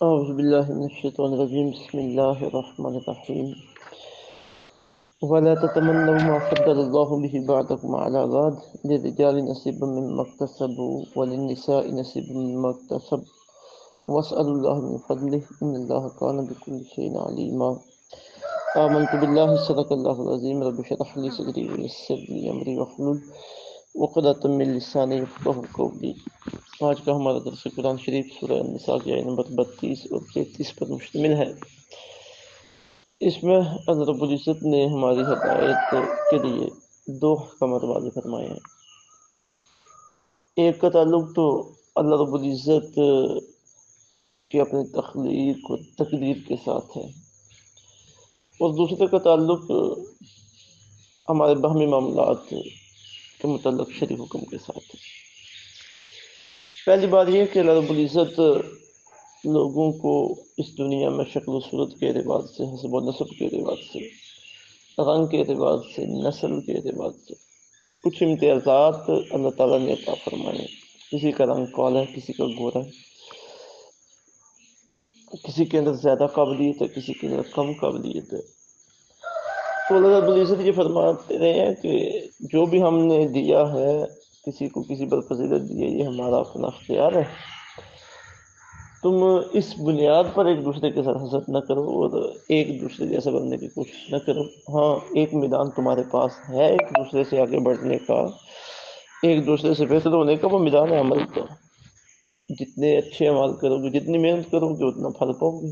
أعوذ بالله من الشيطان الرجيم بسم الله الرحمن الرحيم ولا تتمنوا ما فضل الله به بعضكم على بعض للرجال نصيب مما اكتسبوا وللنساء نصيب مما اكتسب واسألوا الله من فضله إن الله كان بكل شيء عليما آمنت بالله صدق الله العظيم رب اشرح لي صدري ويسر لي أمري واحلل عقدة من لساني يفقهوا قولي۔ آج کا ہمارا درس قرآن شریف سورہ النساء کی آیت نمبر 32 اور 33 پر مشتمل ہے۔ اس میں اللہ رب العزت نے ہماری ہدایت کے لیے دو احکامات واضح فرمائے ہیں۔ ایک کا تعلق تو اللہ رب العزت کی اپنی تخلیق و تقدیر کے ساتھ ہے، اور دوسرے کا تعلق ہمارے باہمی معاملات کے متعلق شرعی حکم کے ساتھ ہے۔ پہلی بات یہ کہ اللہ رب العزت لوگوں کو اس دنیا میں شکل و صورت کے اعتبار سے، حسب و نسب کے اعتبار سے، رنگ کے اعتبار سے، نسل کے اعتبار سے کچھ امتیازات اللہ تعالیٰ نے عطا فرمائے۔ کسی کا رنگ کالا ہے، کسی کا گورا ہے، کسی کے اندر زیادہ قابلیت ہے، کسی کے اندر کم قابلیت ہے۔ تو اللہ رب العزت یہ فرماتے رہے ہیں کہ جو بھی ہم نے دیا ہے، کسی کو کسی پر فضیلت دی ہے، یہ ہمارا اپنا اختیار ہے۔ تم اس بنیاد پر ایک دوسرے کے ساتھ حسد نہ کرو اور ایک دوسرے جیسا بننے کی کوشش نہ کرو۔ ہاں، ایک میدان تمہارے پاس ہے ایک دوسرے سے آگے بڑھنے کا، ایک دوسرے سے بہتر ہونے کا، وہ میدان عمل کا۔ جتنے اچھے عمل کرو گے، جتنی محنت کرو گے، اتنا پھل پاؤ گے۔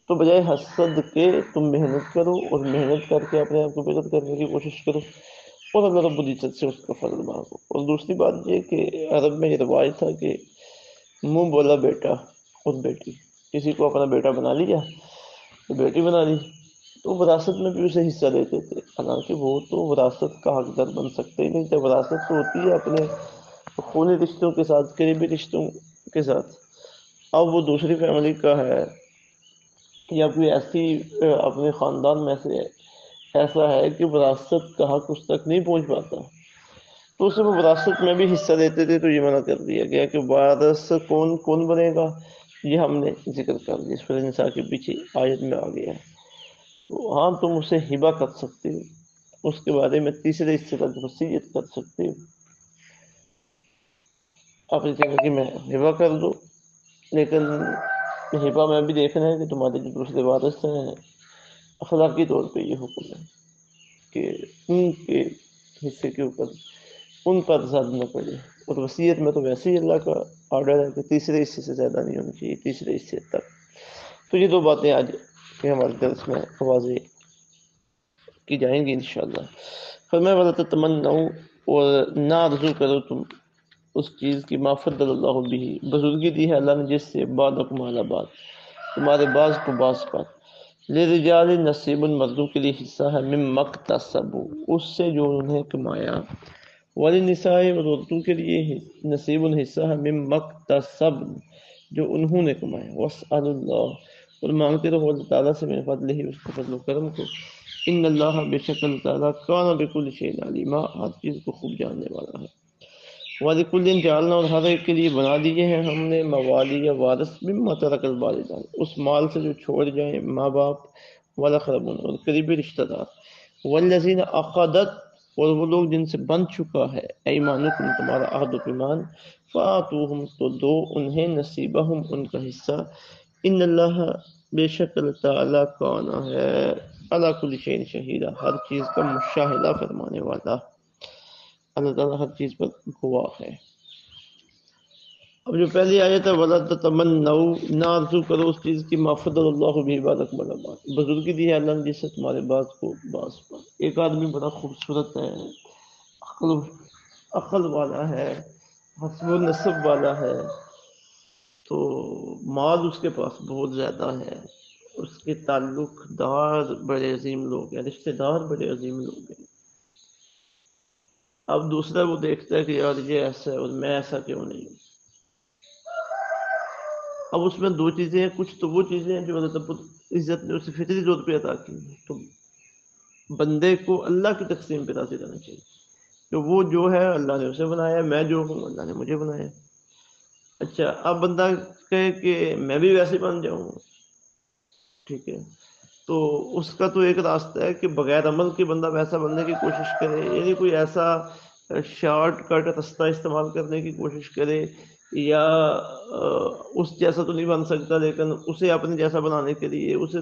تو بجائے حسد کے تم محنت کرو اور محنت کر کے اپنے آپ کو بہتر کرنے کی کوشش کرو اور اللہ رب العزت سے اس کا فضل مانگو۔ اور دوسری بات یہ کہ عرب میں یہ رواج تھا کہ منہ بولا بیٹا اور بیٹی، کسی کو اپنا بیٹا بنا لیا تو بیٹی بنا لی تو وراثت میں بھی اسے حصہ دیتے تھے، حالانکہ وہ تو وراثت کا حقدار بن سکتے ہی نہیں تھے۔ وراثت تو ہوتی ہے اپنے خونی رشتوں کے ساتھ، قریبی رشتوں کے ساتھ۔ اب وہ دوسری فیملی کا ہے یا کوئی ایسی اپنے خاندان میں سے ایسا ہے کہ وراثت کا حق اس تک نہیں پہنچ پاتا، تو اسے وہ وراثت میں بھی حصہ دیتے تھے۔ تو یہ منع کر دیا گیا کہ وارث کون بنے گا، یہ ہم نے ذکر کر دیا، سورہ نساء کے پیچھے آیت میں آ گیا ہے۔ تو ہاں، تم اسے ہبہ کر سکتے ہو، اس کے بارے میں تیسرے حصے تک وصیت کر سکتے ہو، آپ یہ کہیں کہ میں ہبہ کر دو، لیکن ہبہ میں بھی دیکھنا ہے کہ تمہارے جو دوسرے وارث ہیں، اخلاقی طور پہ یہ حکم ہے کہ ان کے حصے کے اوپر ان پر زیادہ نہ پڑے۔ اور وصیت میں تو ویسے ہی اللہ کا آرڈر ہے کہ تیسرے حصے سے زیادہ نہیں ہونی چاہیے، تیسرے حصے تک۔ تو یہ دو باتیں آج کے ہمارے درس میں واضح کی جائیں گی انشاءاللہ۔ فرمایا وَلَا تَتَمَنَّوْا، اور نہ آرزو کرو تم اس چیز کی ما فضل اللہ بھی، بزرگی دی ہے اللہ نے جس سے بعضکم علی بعض، تمہارے بعض کو بعض پر۔ لِلرِّجَالِ نصیب، مردوں کے لیے حصہ ہے، مما اکتسبوا، اس سے جو انہیں کمایا، وَلِلنِّسَاءِ، اور عورتوں کے لیے نصیب حصہ ہے، مما اکتسبن، جو انہوں نے کمایا، وَاسْأَلُوا اللَّهَ، اور مانگتے رہو اللہ تعالیٰ سے من فضلہ، اس کے فضل و کرم کو۔ ان اللہ، بے شک اللہ تعالیٰ، کان بکل شیء علیما، ہر چیز کو خوب جاننے والا ہے۔ وَلِكُلٍّ جَعَلْنَا، اور ہر ایک کے لیے بنا دیے ہیں ہم نے، موالی یا وارث، مما ترک الوالدان، اس مال سے جو چھوڑ جائیں ماں باپ، والاقربون، اور قریبی رشتہ دار، والذین عقدت، اور وہ لوگ جن سے بن چکا ہے، ایمانکم، تمہارا عہد و پیمان، فآتوہم، تو دو انہیں، نصیبہم، ان کا حصہ، ان اللہ، بے شک اللہ تعالیٰ، کانا ہے، علی کل شیء شہیدا، ہر چیز کا مشاہدہ فرمانے والا، اللہ تعالیٰ ہر چیز پر گواہ ہے۔ اب جو پہلی آیت ہے وَلَا تَتَمَنَّوْا، نہ آرزو کرو اس چیز کی ما فضل اللہ بہ بعضکم علی بعض، بزرگی دی ہے اللہ نے جس سے تمہارے بعض کو بعض پر۔ ایک آدمی بڑا خوبصورت ہے، عقل والا ہے، حسب و نسب والا ہے، تو مال اس کے پاس بہت زیادہ ہے، اس کے تعلق دار بڑے عظیم لوگ ہیں، رشتہ دار بڑے عظیم لوگ ہیں۔ اب دوسرا وہ دیکھتا ہے کہ یار یہ ایسا ہے اور میں ایسا کیوں نہیں ہوں۔ اب اس میں دو چیزیں ہیں، کچھ تو وہ چیزیں ہیں جو اللہ رب العزت نے اسے فطری طور پہ عطا کی ہیں، تو بندے کو اللہ کی تقسیم پہ راضی رہنا چاہیے کہ وہ جو ہے اللہ نے اسے بنایا، میں جو ہوں اللہ نے مجھے بنایا۔ اچھا، اب بندہ کہے کہ میں بھی ویسے بن جاؤں، ٹھیک ہے، تو اس کا تو ایک راستہ ہے کہ بغیر عمل کے بندہ ویسا بننے کی کوشش کرے، یعنی کوئی ایسا شارٹ کٹ راستہ استعمال کرنے کی کوشش کرے، یا اس جیسا تو نہیں بن سکتا لیکن اسے اپنے جیسا بنانے کے لیے اسے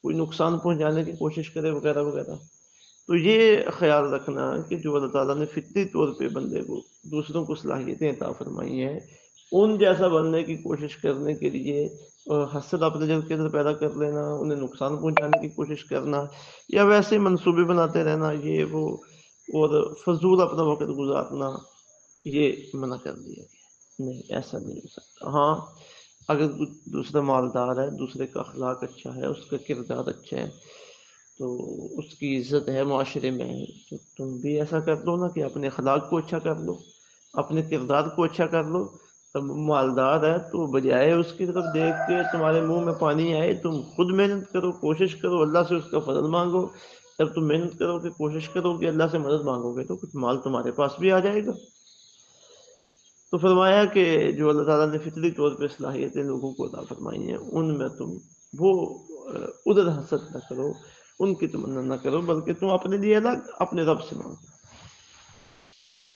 کوئی نقصان پہنچانے کی کوشش کرے وغیرہ وغیرہ۔ تو یہ خیال رکھنا کہ جو اللہ تعالیٰ نے فطری طور پہ بندے کو دوسروں کو صلاحیتیں عطا فرمائی ہیں، ان جیسا بننے کی کوشش کرنے کے لیے حسد اپنے دل کے اندر پیدا کر لینا، انہیں نقصان پہنچانے کی کوشش کرنا، یا ویسے منصوبے بناتے رہنا یہ وہ، اور فضول اپنا وقت گزارنا، یہ منع کر دیا گیا، نہیں ایسا نہیں ہو سکتا۔ ہاں اگر دوسرا مالدار ہے، دوسرے کا اخلاق اچھا ہے، اس کا کردار اچھا ہے، تو اس کی عزت ہے معاشرے میں، تو تم بھی ایسا کر لو نا کہ اپنے اخلاق کو اچھا کر لو، اپنے کردار کو اچھا کر لو۔ تب مالدار ہے تو بجائے اس کی طرف دیکھ کے تمہارے منہ میں پانی آئے، تم خود محنت کرو، کوشش کرو، اللہ سے اس کا فضل مانگو۔ جب تم محنت کرو کہ کوشش کرو کہ اللہ سے مدد مانگو گے تو کچھ مال تمہارے پاس بھی آ جائے گا۔ تو فرمایا کہ جو اللہ تعالیٰ نے فطری طور پہ صلاحیتیں لوگوں کو عطا فرمائی ہیں، ان میں تم وہ ادھر حسد نہ کرو، ان کی تمنا نہ کرو، بلکہ تم اپنے لیے الگ اپنے رب سے مانگو۔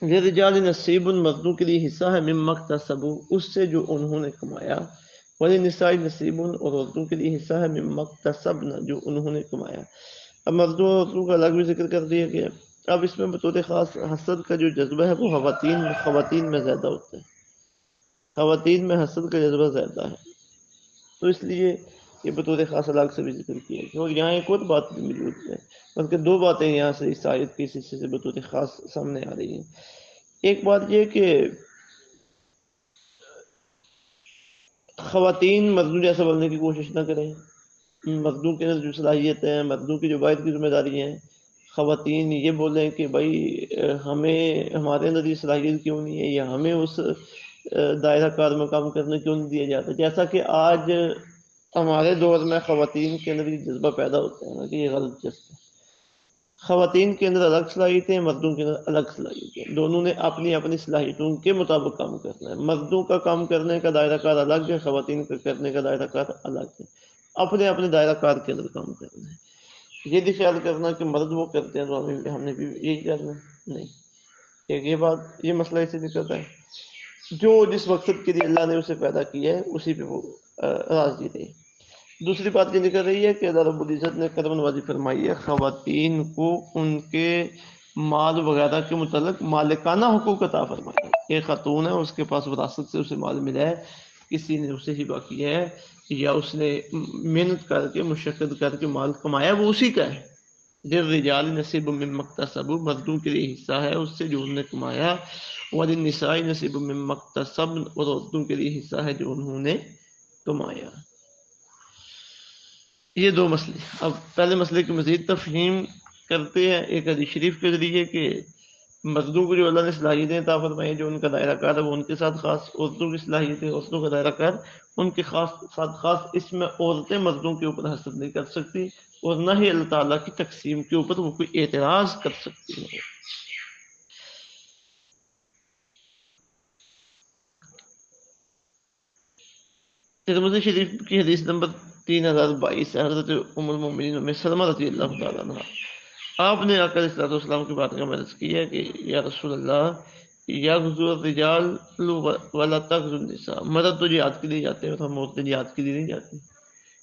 لِلرِّجَالِ نَصِیبٌ، مردوں کے لیے حصہ ہے، مِمَّا اکْتَسَبُوا، اس سے جو انہوں نے کمایا، وَلِلنِّسَاءِ نَصِیبٌ، اور عورتوں کے لیے حصہ ہے، مِمَّا اکْتَسَبْنَ، جو انہوں نے کمایا۔ اب مردوں اور عورتوں کا الگ بھی ذکر کر دیا گیا۔ اب اس میں بطور خاص حسد کا جو جذبہ ہے وہ خواتین میں زیادہ ہوتا ہے، خواتین میں حسد کا جذبہ زیادہ ہے، تو اس لیے یہ بطور خاص الگ سے بھی ذکر کیا گیا۔ اور یہاں ایک اور بات بھی موجود ہے، بلکہ دو باتیں یہاں سے اس آیت کے اس حصے سے بطور خاص سامنے آ رہی ہیں۔ ایک بات یہ کہ خواتین مردوں جیسا بننے کی کوشش نہ کریں، مردوں کے اندر جو صلاحیتیں ہیں، مردوں کی جو باعث کی ذمہ داری ہیں، خواتین یہ بولیں کہ بھائی ہمیں ہمارے اندر یہ صلاحیت کیوں نہیں ہے، یا ہمیں اس دائرہ کار میں کام کرنے کیوں نہیں دیا جاتا، جیسا کہ آج ہمارے دور میں خواتین کے اندر یہ جذبہ پیدا ہوتا ہے نا کہ یہ غلط جذبہ ہے۔ خواتین کے اندر الگ صلاحیتیں، مردوں کے اندر الگ صلاحیتیں، دونوں نے اپنی اپنی صلاحیتوں کے مطابق کام کرنا ہے۔ مردوں کا کام کرنے کا دائرہ کار الگ ہے، خواتین کا کرنے کا دائرہ کار الگ ہے، اپنے اپنے دائرہ کار کے اندر کام کرنا ہے۔ یہ بھی خیال کرنا کہ مرد وہ کرتے ہیں تو ہم نے بھی یہی کرنا ہے، نہیں۔ ایک یہ بات، یہ مسئلہ اسے نکلتا ہے جو جس مقصد کے لیے اللہ نے اسے پیدا کیا ہے اسی پہ وہ راضی رہے۔ دوسری بات یہ نکل رہی ہے کہ اللہ رب العزت نے کرم نوازی فرمائی ہے خواتین کو ان کے مال وغیرہ کے متعلق مالکانہ حقوق عطا فرمایا ہے۔ ایک خاتون ہے، اس کے پاس وراثت سے اسے مال ملا ہے، کسی نے اسے ہبہ کیا ہے، یا اس نے محنت کر کے مشقت کر کے مال کمایا، وہ اسی کا ہے۔ للرجال نصیب مما اکتسبوا، مردوں کے لیے حصہ ہے اس سے جو انہوں نے کمایا، وللنساء نصیب مما اکتسبن، اور عورتوں کے لیے حصہ ہے جو انہوں نے کمایا۔ یہ دو مسئلے۔ اب پہلے مسئلے کی مزید تفہیم کرتے ہیں ایک حدیث شریف کے ذریعے کہ مردوں کو جو اللہ نے صلاحیتیں عطا فرمائی، جو ان کا دائرہ کار ہے وہ ان کے ساتھ خاص، عورتوں کی صلاحیتیں، عورتوں کا دائرہ کار ان کے ساتھ خاص۔ اس میں عورتیں مردوں کے اوپر حسد نہیں کر سکتی، اور نہ ہی اللہ تعالیٰ کی تقسیم کے اوپر وہ کوئی اعتراض کر سکتی ہیں۔ ترمذی شریف کی حدیث نمبر 3022 ہے، حضرت ام المؤمنین ام سلمہ رضی اللہ تعالیٰ عنہ، آپ نے آقا علیہ الصلوۃ والسلام کی بات کا عرض کیا کہ یا رسول اللہ، یغزو الرجال ولا تغزو النساء، مرد تو جہاد کے لیے جاتے ہیں اور ہم عورتیں جہاد کے لیے نہیں جاتی،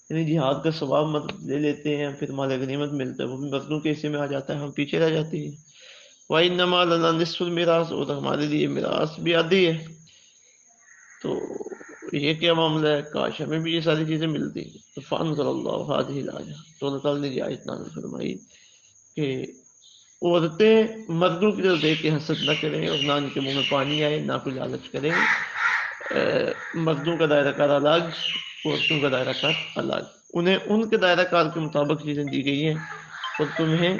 یعنی جہاد کا ثواب مرد لے لیتے ہیں، پھر مال غنیمت ملتا ہے وہ بھی مردوں کے حصے میں آ جاتا ہے، ہم پیچھے رہ جاتے ہیں۔ وَإِنَّمَا لَنَا نِصْفُ الْمِيرَاثِ، اور ہمارے لیے میراث بھی آدھی ہے۔ تو یہ کیا معاملہ ہے، کاش ہمیں بھی یہ ساری چیزیں ملتی۔ تو فَأَنزَلَ اللَّهُ هَذِهِ الْآيَةَ، تو اللہ تعالیٰ نے یہ آیت نازل فرمائی کہ عورتیں مردوں کی طرف دیکھ کے حسد نہ کریں، اور نہ ان کے منہ میں پانی آئے، نہ کوئی لالچ کریں۔ مردوں کا دائرہ کار الگ، عورتوں کا دائرہ کار الگ، انہیں ان کے دائرہ کار کے مطابق چیزیں دی گئی ہیں، اور تمہیں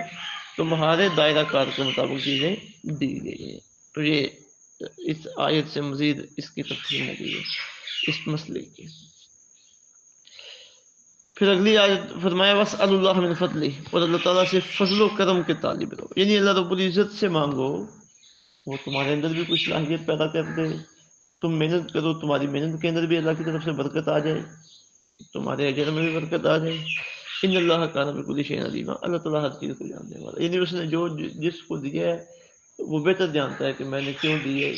تمہارے دائرہ کار کے مطابق چیزیں دی گئی ہیں۔ تو یہ اس آیت سے مزید اس کی تفصیل ہوئی ہے اس مسئلے کی۔ پھر اگلی آیت فرمایا وَاسْأَلُوا اللَّهَ مِن فَضْلِهِ، اور اللہ تعالیٰ سے فضل و کرم کے طالب رہو، یعنی اللہ رب العزت سے مانگو وہ تمہارے اندر بھی کچھ صلاحیت پیدا کر دے، تم محنت کرو، تمہاری محنت کے اندر بھی اللہ کی طرف سے برکت آ جائے، تمہارے اجر میں بھی برکت آ جائے. ان اللہ کان بکل شیء علیما، اللہ تعالیٰ ہر چیز کو جاننے والا. یعنی اس نے جو جس کو دیا ہے وہ بہتر جانتا ہے کہ میں نے کیوں دی ہے،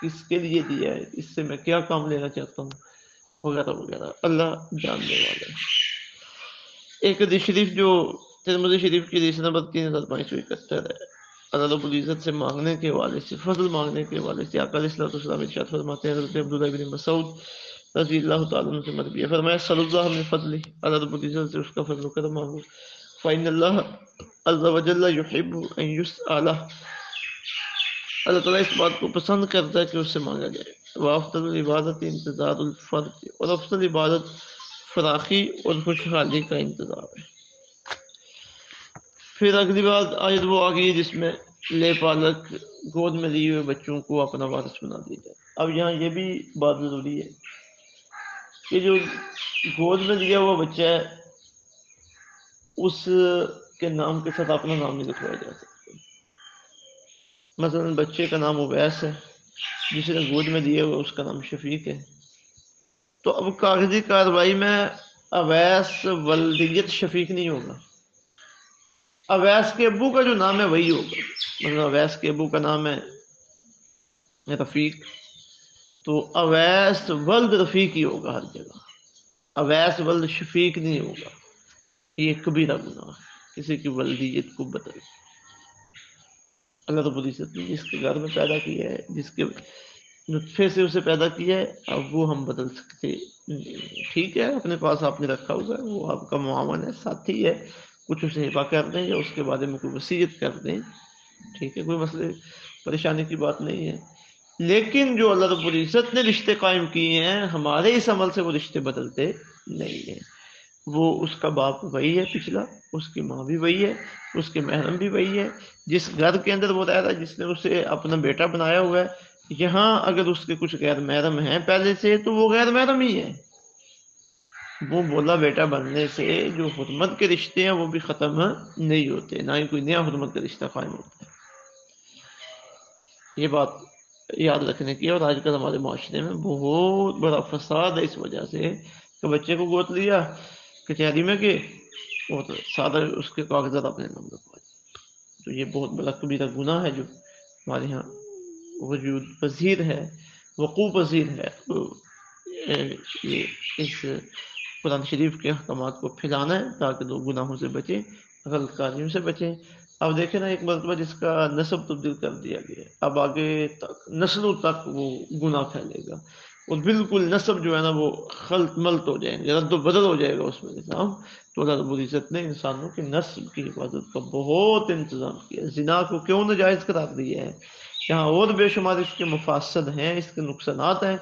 کس کے لیے دیا ہے، اس سے میں کیا کام لینا چاہتا ہوں، وغیرہ وغیرہ. اللہ جاننے والا ہے. ایک حدیث شریف جو ترمذی شریف کی حدیث نمبر 3571 ہے، اللہ رب العزت سے مانگنے کے حوالے سے، فضل مانگنے کے حوالے سے آقا علیہ الصلوۃ والسلام ارشاد فرماتے ہیں. حضرت عبداللہ بن مسعود رضی اللہ تعالیٰ عنہ سے مروی ہے، فرمایا صلی اللہ من فضل، اللہ رب العزت سے اس کا فضل و کرم مانگو. فإن اللہ عز وجل يحب ان يسأل، اللہ تعالیٰ اس بات کو پسند کرتا ہے کہ اس سے مانگا جائے. وافضل العبادت انتظار الفرج، اور افضل عبادت فراخی اور خوشحالی کا انتظار ہے. پھر اگلی بات آیت وہ آ گئی ہے جس میں لے پالک گود میں لیے ہوئے بچوں کو اپنا وارث بنا دیا جائے. اب یہاں یہ بھی بات ضروری ہے کہ جو گود میں لیا ہوا بچہ ہے اس کے نام کے ساتھ اپنا نام نہیں لکھوایا جا سکتا. مثلا بچے کا نام اویس ہے، جس نے گود میں دیا ہوا اس کا نام شفیق ہے، تو اب کاغذی کارروائی میں اویس ولدیت شفیق نہیں ہوگا، اویس کے ابو کا جو نام ہے وہی ہوگا. مثلا اویس کے ابو کا نام ہے رفیق، تو اویس ولد رفیق ہی ہوگا ہر جگہ، اویس ولد شفیق نہیں ہوگا. یہ کبیرہ گناہ ہے کسی کی ولدیت کو بدل. اللہ رب العزت نے جس کے گھر میں پیدا کیا ہے، جس کے نطفے سے اسے پیدا کیا ہے، اب وہ ہم بدل سکتے نہیں. ٹھیک ہے اپنے پاس آپ نے رکھا ہوگا، وہ آپ کا معاون ہے، ساتھی ہے، کچھ اسے ہبا کر دیں یا اس کے بارے میں کوئی وصیت کر دیں، ٹھیک ہے، کوئی مسئلے پریشانی کی بات نہیں ہے. لیکن جو اللہ رب العزت نے رشتے قائم کیے ہیں، ہمارے اس عمل سے وہ رشتے بدلتے نہیں ہیں. وہ اس کا باپ وہی ہے پچھلا، اس کی ماں بھی وہی ہے، اس کے محرم بھی وہی ہے، جس گھر کے اندر وہ رہ رہا ہے، جس نے اسے اپنا بیٹا بنایا ہوا ہے. یہاں اگر اس کے کچھ غیر محرم ہیں پہلے سے تو وہ غیر محرم ہی ہے. وہ بولا بیٹا بننے سے جو حرمت کے رشتے ہیں وہ بھی ختم نہیں ہوتے، نہ ہی کوئی نیا حرمت کا رشتہ قائم ہوتا ہے. یہ بات یاد رکھنے کی. اور آج کل ہمارے معاشرے میں بہت بڑا فساد ہے اس وجہ سے کہ بچے کو گود لیا کچہری میں کہ اور سادہ اس کے کاغذات اپنے نام رکھوا دیا. تو یہ بہت بڑا کبیرہ گناہ ہے جو ہمارے یہاں وجود پذیر ہے، وقوع پذیر ہے. تو یہ اس قرآن شریف کے احکامات کو پھیلانا ہے تاکہ لوگ گناہوں سے بچیں، غلط کاریوں سے بچیں. اب دیکھیں نا، ایک مرتبہ جس کا نسب تبدیل کر دیا گیا، اب آگے تک نسلوں تک وہ گناہ پھیلے گا اور بالکل نسب جو ہے نا وہ خلط ملط ہو جائیں گے، رد و بدل ہو جائے گا اس میں نظام. تو اللہ رب العزت نے انسانوں کی نسل کی حفاظت کا بہت انتظام کیا. زنا کو کیوں ناجائز قرار دیا ہے؟ یہاں اور بے شمار اس کے مفاسد ہیں، اس کے نقصانات ہیں.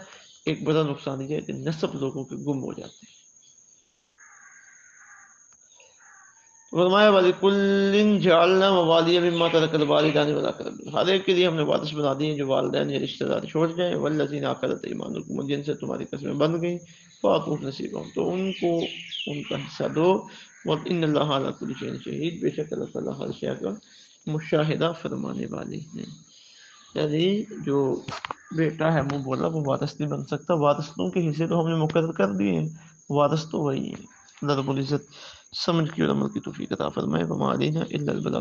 ایک بڑا نقصان یہ ہے کہ نسب لوگوں کے گم ہو جاتے ہیں. فرمایا وَلِكُلٍّ جَعَلْنَا مَوَالِيَ مِمَّا تَرَكَ الْوَالِدَانِ وَالْأَقْرَبُونَ، ہر ایک کے لیے ہم نے وارث بنا دیے جو والدین یا رشتہ دار چھوڑ جائیں. وَالَّذِينَ عَقَدَتْ أَيْمَانُكُمْ، جن سے تمہاری قسمیں بند گئیں، فَآتُوهُمْ نَصِيبَهُمْ، تو ان کو ان کا حصہ دو. وَإِنَّ اللَّهَ عَلَىٰ كُلِّ شَيْءٍ شَهِيدٌ، بے شک اللہ تعالیٰ ہر شے کا مشاہدہ فرمانے والے ہیں. یعنی جو بیٹا ہے منہ بولا وہ وارث نہیں بن سکتا. وارثوں کے حصے تو ہم نے مقرر کر دیے ہیں، وارث تو وہی ہے. اللہ رب العزت سمجھ کی اور عمل کی توفیق عطا فرمائے. وما علینا الا البلاغ.